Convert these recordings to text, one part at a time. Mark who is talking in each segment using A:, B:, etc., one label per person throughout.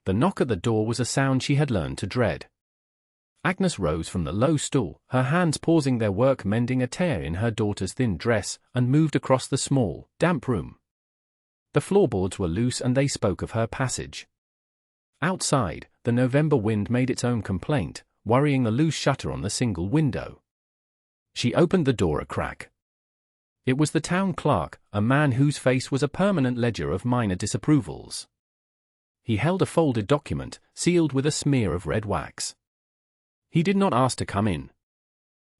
A: The knock at the door was a sound she had learned to dread. Agnes rose from the low stool, her hands pausing their work mending a tear in her daughter's thin dress, and moved across the small, damp room. The floorboards were loose and they spoke of her passage. Outside, the November wind made its own complaint, worrying the loose shutter on the single window. She opened the door a crack. It was the town clerk, a man whose face was a permanent ledger of minor disapprovals. He held a folded document, sealed with a smear of red wax. He did not ask to come in.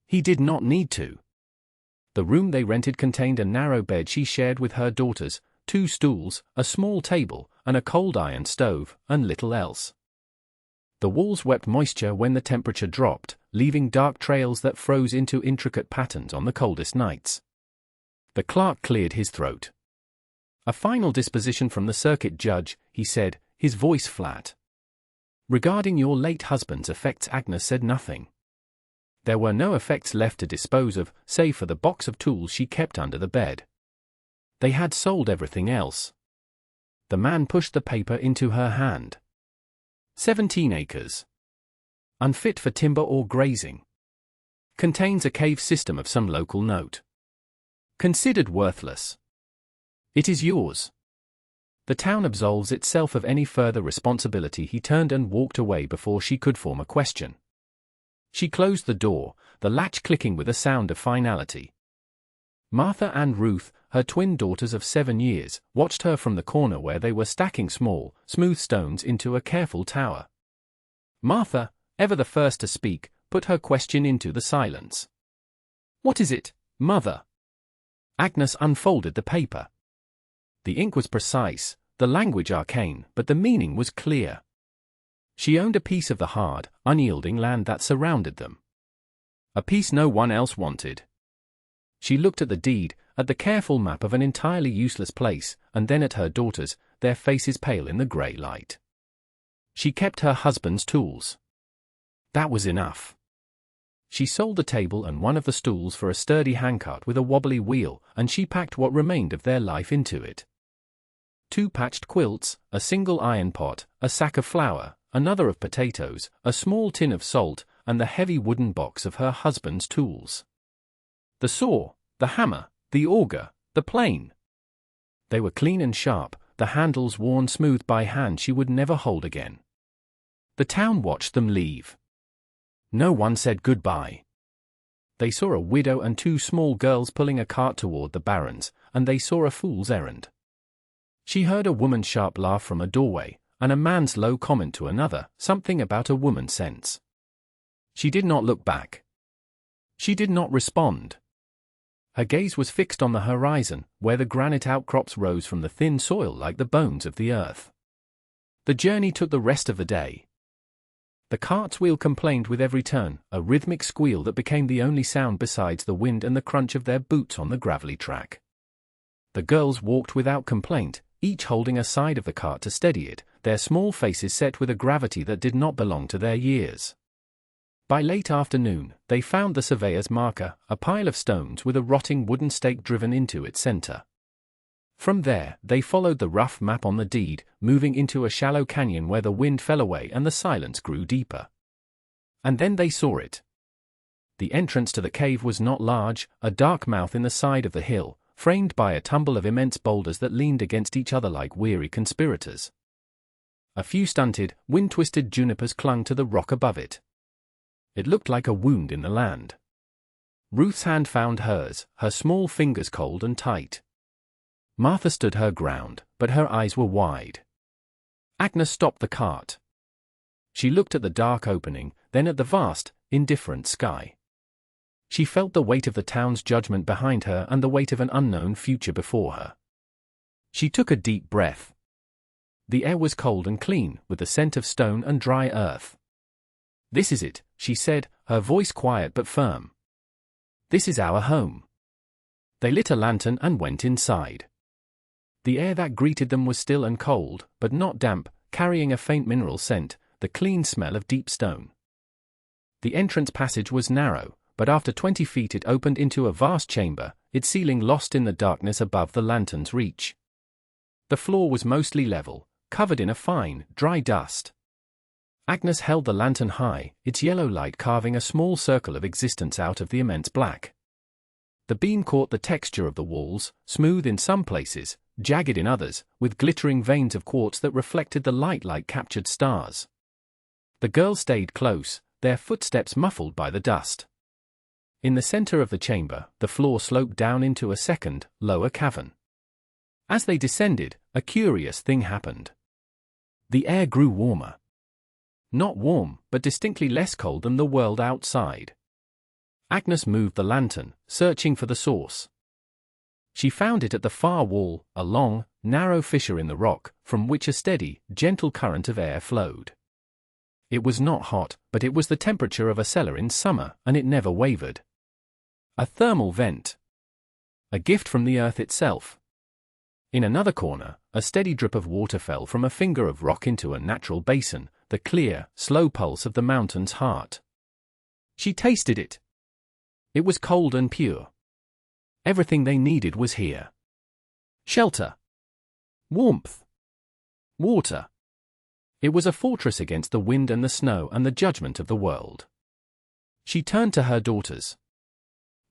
A: He did not need to. The room they rented contained a narrow bed she shared with her daughters, 2 stools, a small table, and a cold iron stove, and little else. The walls wept moisture when the temperature dropped, leaving dark trails that froze into intricate patterns on the coldest nights. The clerk cleared his throat. "A final disposition from the circuit judge," he said, his voice flat. "Regarding your late husband's effects," Agnes said nothing. There were no effects left to dispose of, save for the box of tools she kept under the bed. They had sold everything else. The man pushed the paper into her hand. 17 acres. Unfit for timber or grazing. Contains a cave system of some local note. Considered worthless. It is yours. The town absolves itself of any further responsibility." He turned and walked away before she could form a question. She closed the door, the latch clicking with a sound of finality. Martha and Ruth, her twin daughters of 7 years, watched her from the corner where they were stacking small, smooth stones into a careful tower. Martha, ever the first to speak, put her question into the silence. "What is it, Mother?" Agnes unfolded the paper. The ink was precise, the language arcane, but the meaning was clear. She owned a piece of the hard, unyielding land that surrounded them. A piece no one else wanted. She looked at the deed, at the careful map of an entirely useless place, and then at her daughters, their faces pale in the grey light. She kept her husband's tools. That was enough. She sold the table and one of the stools for a sturdy handcart with a wobbly wheel, and she packed what remained of their life into it. 2 patched quilts, a single iron pot, a sack of flour, another of potatoes, a small tin of salt, and the heavy wooden box of her husband's tools. The saw, the hammer, the auger, the plane. They were clean and sharp, the handles worn smooth by hand she would never hold again. The town watched them leave. No one said goodbye. They saw a widow and 2 small girls pulling a cart toward the barrens, and they saw a fool's errand. She heard a woman's sharp laugh from a doorway, and a man's low comment to another, something about a woman's sense. She did not look back. She did not respond. Her gaze was fixed on the horizon, where the granite outcrops rose from the thin soil like the bones of the earth. The journey took the rest of the day. The cart's wheel complained with every turn, a rhythmic squeal that became the only sound besides the wind and the crunch of their boots on the gravelly track. The girls walked without complaint, each holding a side of the cart to steady it, their small faces set with a gravity that did not belong to their years. By late afternoon, they found the surveyor's marker, a pile of stones with a rotting wooden stake driven into its center. From there, they followed the rough map on the deed, moving into a shallow canyon where the wind fell away and the silence grew deeper. And then they saw it. The entrance to the cave was not large, a dark mouth in the side of the hill, framed by a tumble of immense boulders that leaned against each other like weary conspirators. A few stunted, wind-twisted junipers clung to the rock above it. It looked like a wound in the land. Ruth's hand found hers, her small fingers cold and tight. Martha stood her ground, but her eyes were wide. Agnes stopped the cart. She looked at the dark opening, then at the vast, indifferent sky. She felt the weight of the town's judgment behind her and the weight of an unknown future before her. She took a deep breath. The air was cold and clean, with the scent of stone and dry earth. "This is it," she said, her voice quiet but firm. "This is our home." They lit a lantern and went inside. The air that greeted them was still and cold, but not damp, carrying a faint mineral scent, the clean smell of deep stone. The entrance passage was narrow, but after 20 feet it opened into a vast chamber, its ceiling lost in the darkness above the lantern's reach. The floor was mostly level, covered in a fine, dry dust. Agnes held the lantern high, its yellow light carving a small circle of existence out of the immense black. The beam caught the texture of the walls, smooth in some places, jagged in others, with glittering veins of quartz that reflected the light like captured stars. The girls stayed close, their footsteps muffled by the dust. In the center of the chamber, the floor sloped down into a second, lower cavern. As they descended, a curious thing happened. The air grew warmer. Not warm, but distinctly less cold than the world outside. Agnes moved the lantern, searching for the source. She found it at the far wall, a long, narrow fissure in the rock, from which a steady, gentle current of air flowed. It was not hot, but it was the temperature of a cellar in summer, and it never wavered. A thermal vent. A gift from the earth itself. In another corner, a steady drip of water fell from a finger of rock into a natural basin, the clear, slow pulse of the mountain's heart. She tasted it. It was cold and pure. Everything they needed was here. Shelter. Warmth. Water. It was a fortress against the wind and the snow and the judgment of the world. She turned to her daughters.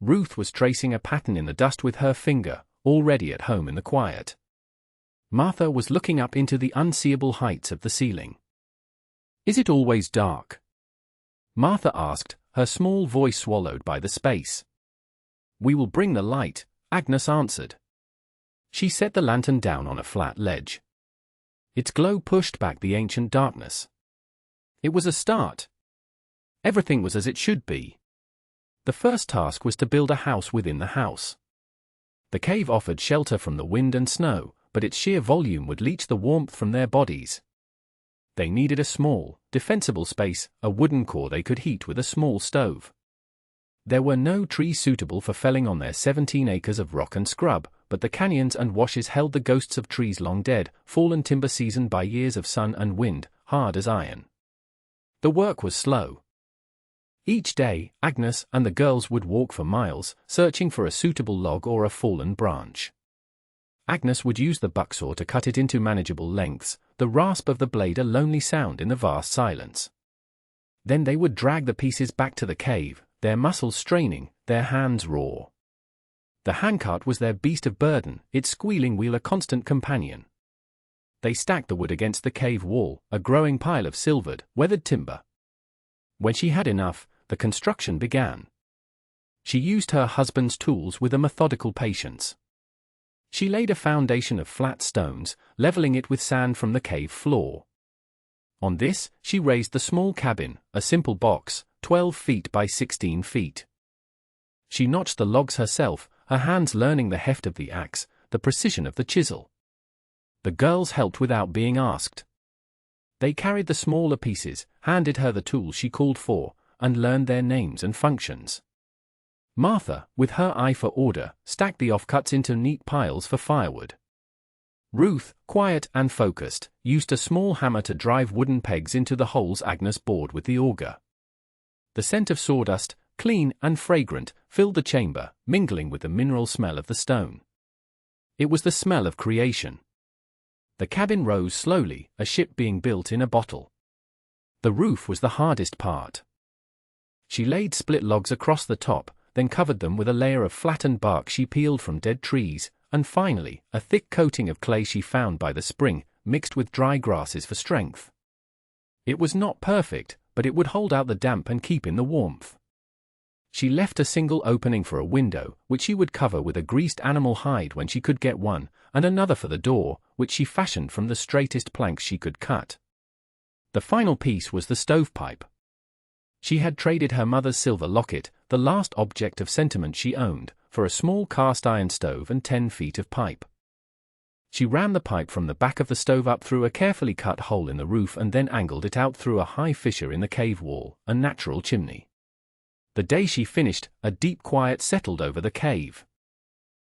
A: Ruth was tracing a pattern in the dust with her finger, already at home in the quiet. Martha was looking up into the unseeable heights of the ceiling. "Is it always dark?" Martha asked, her small voice swallowed by the space. "We will bring the light," Agnes answered. She set the lantern down on a flat ledge. Its glow pushed back the ancient darkness. It was a start. Everything was as it should be. The first task was to build a house within the house. The cave offered shelter from the wind and snow, but its sheer volume would leach the warmth from their bodies. They needed a small, defensible space, a wooden core they could heat with a small stove. There were no trees suitable for felling on their 17 acres of rock and scrub, but the canyons and washes held the ghosts of trees long dead, fallen timber seasoned by years of sun and wind, hard as iron. The work was slow. Each day, Agnes and the girls would walk for miles, searching for a suitable log or a fallen branch. Agnes would use the bucksaw to cut it into manageable lengths, the rasp of the blade a lonely sound in the vast silence. Then they would drag the pieces back to the cave, their muscles straining, their hands raw. The handcart was their beast of burden, its squealing wheel a constant companion. They stacked the wood against the cave wall, a growing pile of silvered, weathered timber. When she had enough, the construction began. She used her husband's tools with a methodical patience. She laid a foundation of flat stones, leveling it with sand from the cave floor. On this, she raised the small cabin, a simple box, 12 feet by 16 feet. She notched the logs herself, her hands learning the heft of the axe, the precision of the chisel. The girls helped without being asked. They carried the smaller pieces, handed her the tools she called for, and learned their names and functions. Martha, with her eye for order, stacked the offcuts into neat piles for firewood. Ruth, quiet and focused, used a small hammer to drive wooden pegs into the holes Agnes bored with the auger. The scent of sawdust, clean and fragrant, filled the chamber, mingling with the mineral smell of the stone. It was the smell of creation. The cabin rose slowly, a ship being built in a bottle. The roof was the hardest part. She laid split logs across the top, then covered them with a layer of flattened bark she peeled from dead trees, and finally, a thick coating of clay she found by the spring, mixed with dry grasses for strength. It was not perfect, but it would hold out the damp and keep in the warmth. She left a single opening for a window, which she would cover with a greased animal hide when she could get one, and another for the door, which she fashioned from the straightest planks she could cut. The final piece was the stovepipe. She had traded her mother's silver locket, the last object of sentiment she owned, for a small cast-iron stove and 10 feet of pipe. She ran the pipe from the back of the stove up through a carefully cut hole in the roof and then angled it out through a high fissure in the cave wall, a natural chimney. The day she finished, a deep quiet settled over the cave.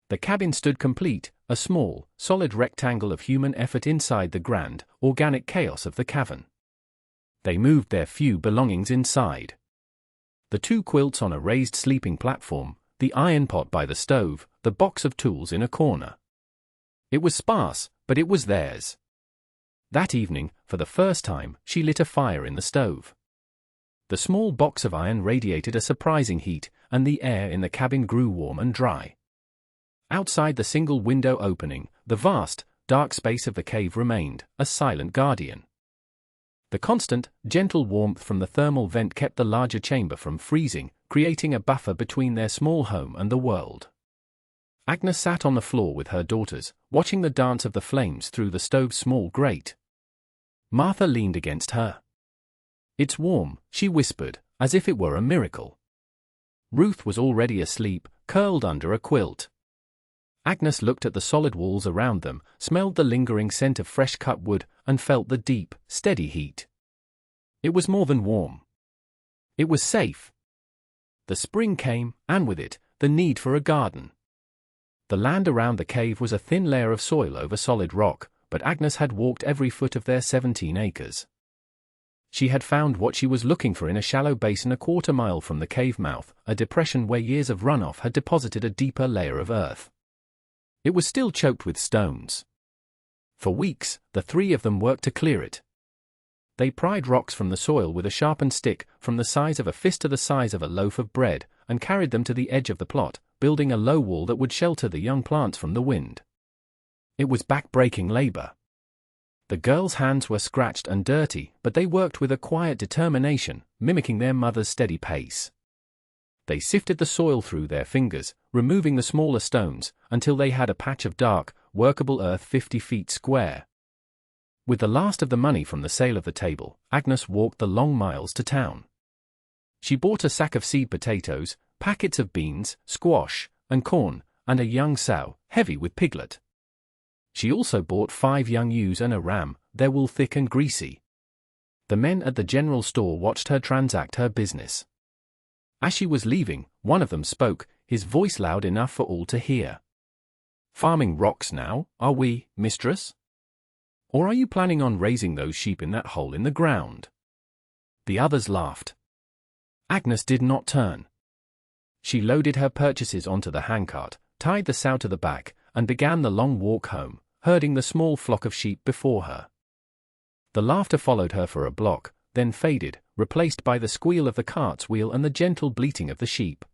A: The cabin stood complete, a small, solid rectangle of human effort inside the grand, organic chaos of the cavern. They moved their few belongings inside. The 2 quilts on a raised sleeping platform, the iron pot by the stove, the box of tools in a corner. It was sparse, but it was theirs. That evening, for the first time, she lit a fire in the stove. The small box of iron radiated a surprising heat, and the air in the cabin grew warm and dry. Outside the single window opening, the vast, dark space of the cave remained, a silent guardian. The constant, gentle warmth from the thermal vent kept the larger chamber from freezing, creating a buffer between their small home and the world. Agnes sat on the floor with her daughters, watching the dance of the flames through the stove's small grate. Martha leaned against her. "It's warm," she whispered, as if it were a miracle. Ruth was already asleep, curled under a quilt. Agnes looked at the solid walls around them, smelled the lingering scent of fresh cut wood, and felt the deep, steady heat. It was more than warm. It was safe. The spring came, and with it, the need for a garden. The land around the cave was a thin layer of soil over solid rock, but Agnes had walked every foot of their 17 acres. She had found what she was looking for in a shallow basin a quarter-mile from the cave mouth, a depression where years of runoff had deposited a deeper layer of earth. It was still choked with stones. For weeks, the three of them worked to clear it. They pried rocks from the soil with a sharpened stick, from the size of a fist to the size of a loaf of bread, and carried them to the edge of the plot, building a low wall that would shelter the young plants from the wind. It was back-breaking labor. The girls' hands were scratched and dirty, but they worked with a quiet determination, mimicking their mother's steady pace. They sifted the soil through their fingers, removing the smaller stones, until they had a patch of dark, workable earth 50 feet square. With the last of the money from the sale of the table, Agnes walked the long miles to town. She bought a sack of seed potatoes, packets of beans, squash, and corn, and a young sow, heavy with piglet. She also bought 5 young ewes and a ram, their wool thick and greasy. The men at the general store watched her transact her business. As she was leaving, one of them spoke, his voice loud enough for all to hear. "Farming rocks now, are we, mistress? Or are you planning on raising those sheep in that hole in the ground?" The others laughed. Agnes did not turn. She loaded her purchases onto the handcart, tied the sow to the back, and began the long walk home, herding the small flock of sheep before her. The laughter followed her for a block, then faded, replaced by the squeal of the cart's wheel and the gentle bleating of the sheep.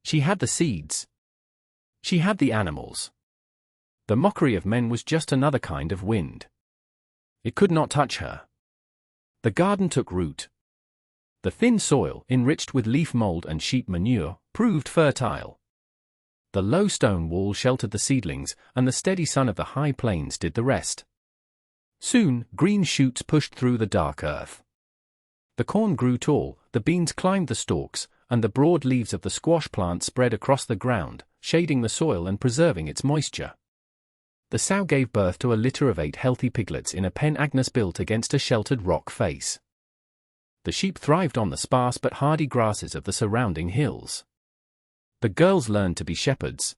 A: She had the seeds. She had the animals. The mockery of men was just another kind of wind. It could not touch her. The garden took root. The thin soil, enriched with leaf mold and sheep manure, proved fertile. The low stone wall sheltered the seedlings, and the steady sun of the high plains did the rest. Soon, green shoots pushed through the dark earth. The corn grew tall, the beans climbed the stalks, and the broad leaves of the squash plant spread across the ground, shading the soil and preserving its moisture. The sow gave birth to a litter of 8 healthy piglets in a pen Agnes built against a sheltered rock face. The sheep thrived on the sparse but hardy grasses of the surrounding hills. The girls learned to be shepherds.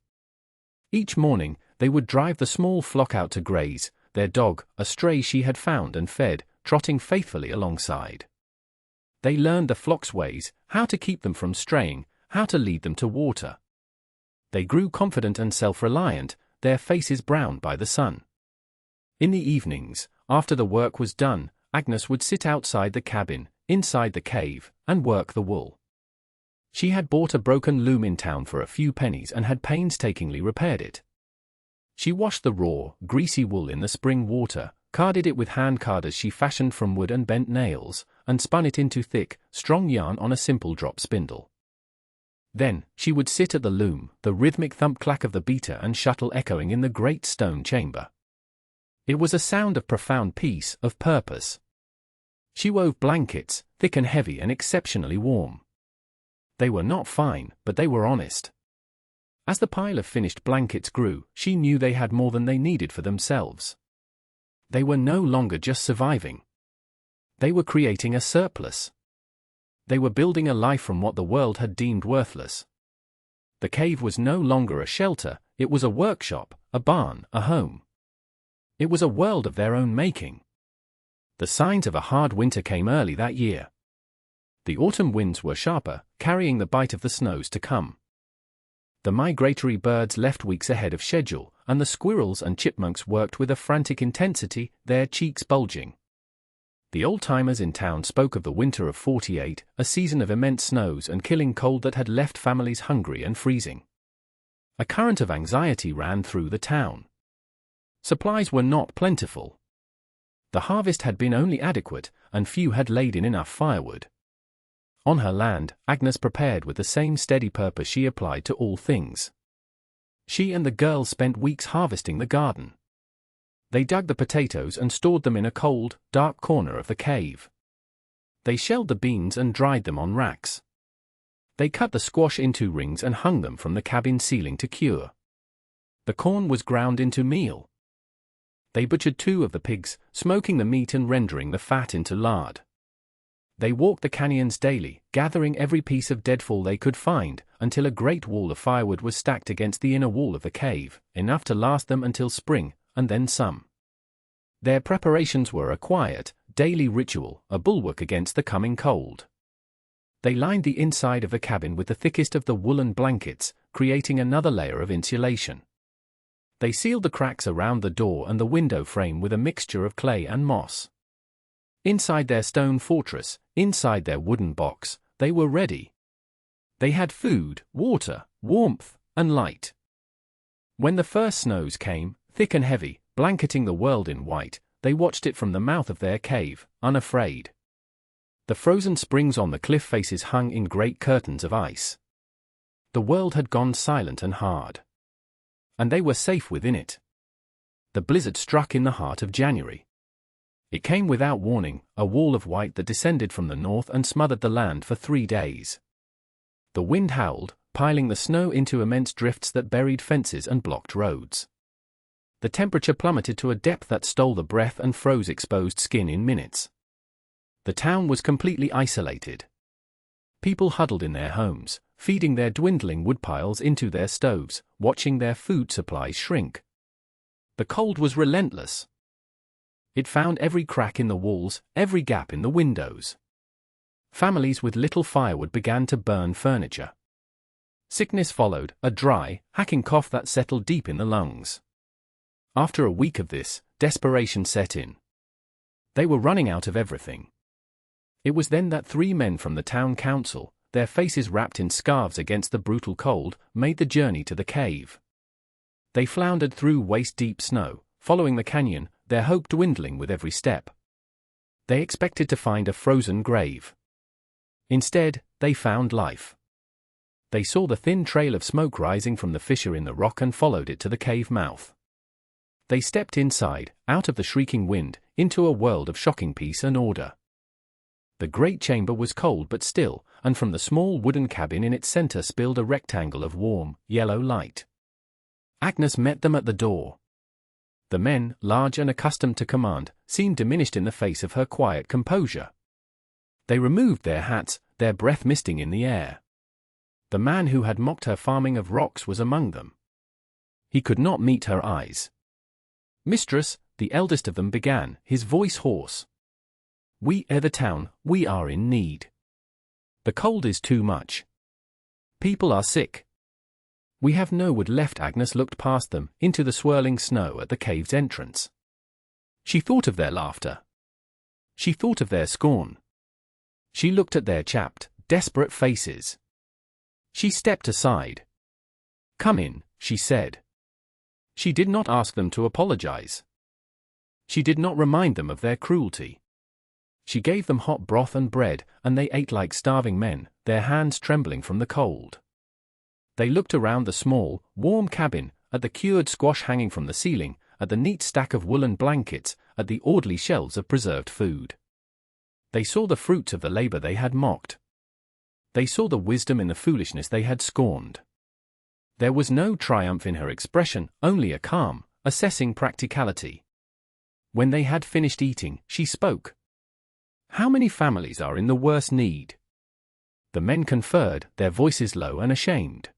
A: Each morning, they would drive the small flock out to graze, their dog, a stray she had found and fed, trotting faithfully alongside. They learned the flock's ways, how to keep them from straying, how to lead them to water. They grew confident and self-reliant, their faces browned by the sun. In the evenings, after the work was done, Agnes would sit outside the cabin, inside the cave, and work the wool. She had bought a broken loom in town for a few pennies and had painstakingly repaired it. She washed the raw, greasy wool in the spring water, carded it with hand carders she fashioned from wood and bent nails, and spun it into thick, strong yarn on a simple drop spindle. Then, she would sit at the loom, the rhythmic thump-clack of the beater and shuttle echoing in the great stone chamber. It was a sound of profound peace, of purpose. She wove blankets, thick and heavy and exceptionally warm. They were not fine, but they were honest. As the pile of finished blankets grew, she knew they had more than they needed for themselves. They were no longer just surviving. They were creating a surplus. They were building a life from what the world had deemed worthless. The cave was no longer a shelter, it was a workshop, a barn, a home. It was a world of their own making. The signs of a hard winter came early that year. The autumn winds were sharper, carrying the bite of the snows to come. The migratory birds left weeks ahead of schedule, and the squirrels and chipmunks worked with a frantic intensity, their cheeks bulging. The old-timers in town spoke of the winter of '48, a season of immense snows and killing cold that had left families hungry and freezing. A current of anxiety ran through the town. Supplies were not plentiful. The harvest had been only adequate, and few had laid in enough firewood. On her land, Agnes prepared with the same steady purpose she applied to all things. She and the girls spent weeks harvesting the garden. They dug the potatoes and stored them in a cold, dark corner of the cave. They shelled the beans and dried them on racks. They cut the squash into rings and hung them from the cabin ceiling to cure. The corn was ground into meal. They butchered 2 of the pigs, smoking the meat and rendering the fat into lard. They walked the canyons daily, gathering every piece of deadfall they could find, until a great wall of firewood was stacked against the inner wall of the cave, enough to last them until spring, and then some. Their preparations were a quiet, daily ritual, a bulwark against the coming cold. They lined the inside of the cabin with the thickest of the woolen blankets, creating another layer of insulation. They sealed the cracks around the door and the window frame with a mixture of clay and moss. Inside their stone fortress, inside their wooden box, they were ready. They had food, water, warmth, and light. When the first snows came, thick and heavy, blanketing the world in white, they watched it from the mouth of their cave, unafraid. The frozen springs on the cliff faces hung in great curtains of ice. The world had gone silent and hard. And they were safe within it. The blizzard struck in the heart of January. It came without warning, a wall of white that descended from the north and smothered the land for 3 days. The wind howled, piling the snow into immense drifts that buried fences and blocked roads. The temperature plummeted to a depth that stole the breath and froze exposed skin in minutes. The town was completely isolated. People huddled in their homes, feeding their dwindling woodpiles into their stoves, watching their food supplies shrink. The cold was relentless. It found every crack in the walls, every gap in the windows. Families with little firewood began to burn furniture. Sickness followed, a dry, hacking cough that settled deep in the lungs. After a week of this, desperation set in. They were running out of everything. It was then that 3 men from the town council, their faces wrapped in scarves against the brutal cold, made the journey to the cave. They floundered through waist-deep snow, following the canyon, their hope dwindling with every step. They expected to find a frozen grave. Instead, they found life. They saw the thin trail of smoke rising from the fissure in the rock and followed it to the cave mouth. They stepped inside, out of the shrieking wind, into a world of shocking peace and order. The great chamber was cold but still, and from the small wooden cabin in its center spilled a rectangle of warm, yellow light. Agnes met them at the door. The men, large and accustomed to command, seemed diminished in the face of her quiet composure. They removed their hats, their breath misting in the air. The man who had mocked her farming of rocks was among them. He could not meet her eyes. "Mistress," the eldest of them began, his voice hoarse. "We are the town, we are in need. The cold is too much. People are sick. We have no wood left." Agnes looked past them, into the swirling snow at the cave's entrance. She thought of their laughter. She thought of their scorn. She looked at their chapped, desperate faces. She stepped aside. "Come in," she said. She did not ask them to apologize. She did not remind them of their cruelty. She gave them hot broth and bread, and they ate like starving men, their hands trembling from the cold. They looked around the small, warm cabin, at the cured squash hanging from the ceiling, at the neat stack of woolen blankets, at the orderly shelves of preserved food. They saw the fruits of the labor they had mocked. They saw the wisdom in the foolishness they had scorned. There was no triumph in her expression, only a calm, assessing practicality. When they had finished eating, she spoke. "How many families are in the worst need?" The men conferred, their voices low and ashamed.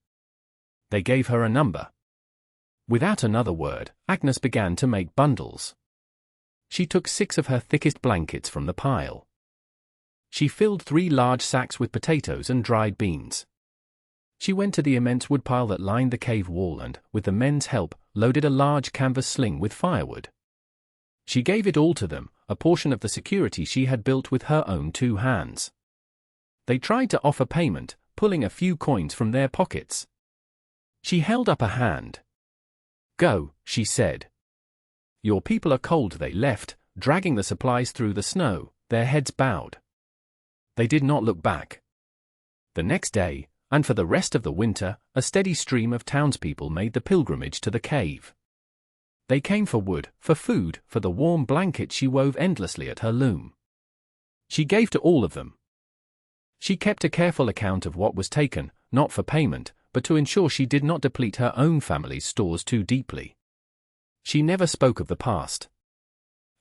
A: They gave her a number. Without another word, Agnes began to make bundles. She took 6 of her thickest blankets from the pile. She filled 3 large sacks with potatoes and dried beans. She went to the immense woodpile that lined the cave wall and, with the men's help, loaded a large canvas sling with firewood. She gave it all to them, a portion of the security she had built with her own 2 hands. They tried to offer payment, pulling a few coins from their pockets. She held up a hand. "Go," she said. "Your people are cold." They left, dragging the supplies through the snow, their heads bowed. They did not look back. The next day, and for the rest of the winter, a steady stream of townspeople made the pilgrimage to the cave. They came for wood, for food, for the warm blankets she wove endlessly at her loom. She gave to all of them. She kept a careful account of what was taken, not for payment, but to ensure she did not deplete her own family's stores too deeply. She never spoke of the past.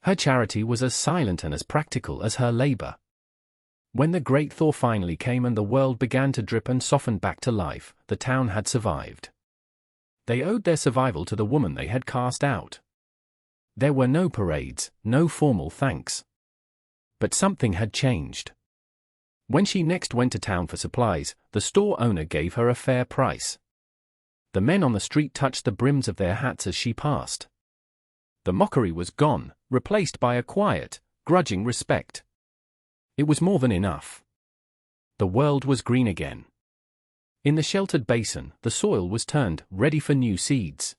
A: Her charity was as silent and as practical as her labor. When the great thaw finally came and the world began to drip and soften back to life, the town had survived. They owed their survival to the woman they had cast out. There were no parades, no formal thanks. But something had changed. When she next went to town for supplies, the store owner gave her a fair price. The men on the street touched the brims of their hats as she passed. The mockery was gone, replaced by a quiet, grudging respect. It was more than enough. The world was green again. In the sheltered basin, the soil was turned, ready for new seeds.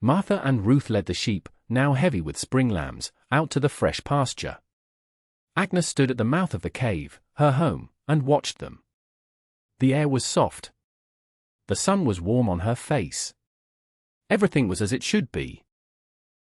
A: Martha and Ruth led the sheep, now heavy with spring lambs, out to the fresh pasture. Agnes stood at the mouth of the cave, her home, and watched them. The air was soft. The sun was warm on her face. Everything was as it should be.